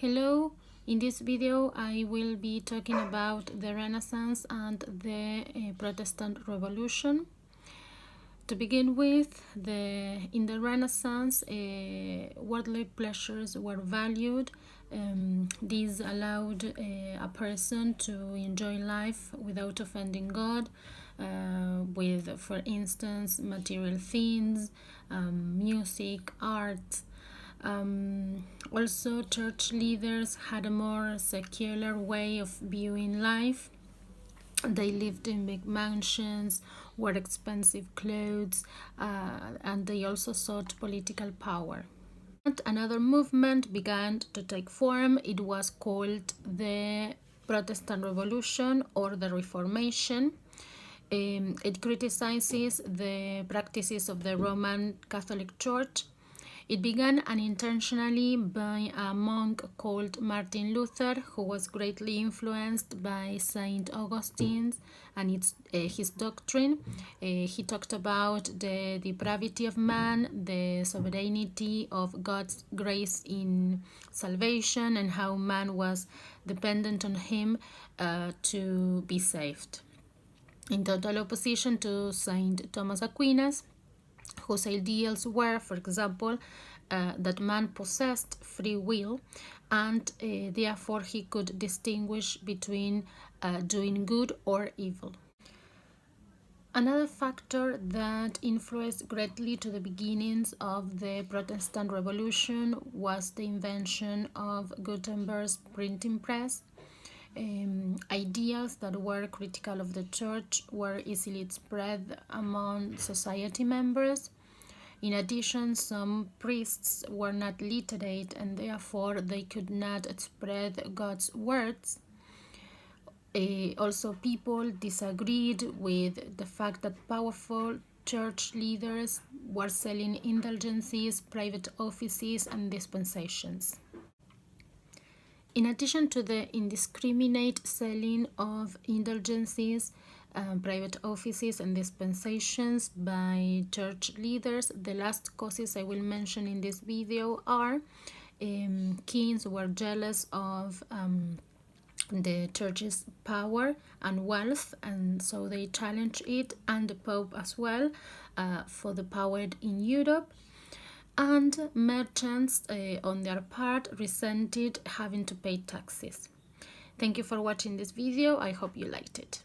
Hello, in this video I will be talking about the Renaissance and the Protestant Revolution. To begin with, in the Renaissance, worldly pleasures were valued. These allowed a person to enjoy life without offending God, with, for instance, material things, music, art. Also, church leaders had a more secular way of viewing life. They lived in big mansions, wore expensive clothes, and they also sought political power. Another movement began to take form. It was called the Protestant Revolution or the Reformation. It criticizes the practices of the Roman Catholic Church. It began unintentionally by a monk called Martin Luther, who was greatly influenced by Saint Augustine and his doctrine. He talked about the depravity of man, the sovereignty of God's grace in salvation, and how man was dependent on him to be saved. In total opposition to Saint Thomas Aquinas, whose ideals were, for example, that man possessed free will and therefore he could distinguish between doing good or evil. Another factor that influenced greatly to the beginnings of the Protestant Revolution was the invention of Gutenberg's printing press. Ideas that were critical of the church were easily spread among society members. In addition, some priests were not literate and therefore they could not spread God's words. Also, people disagreed with the fact that powerful church leaders were selling indulgences, private offices, and dispensations. In addition to the indiscriminate selling of indulgences, private offices, and dispensations by church leaders, the last causes I will mention in this video are kings were jealous of the church's power and wealth, and so they challenged it, and the Pope as well, for the power in Europe. And merchants, on their part, resented having to pay taxes. Thank you for watching this video. I hope you liked it.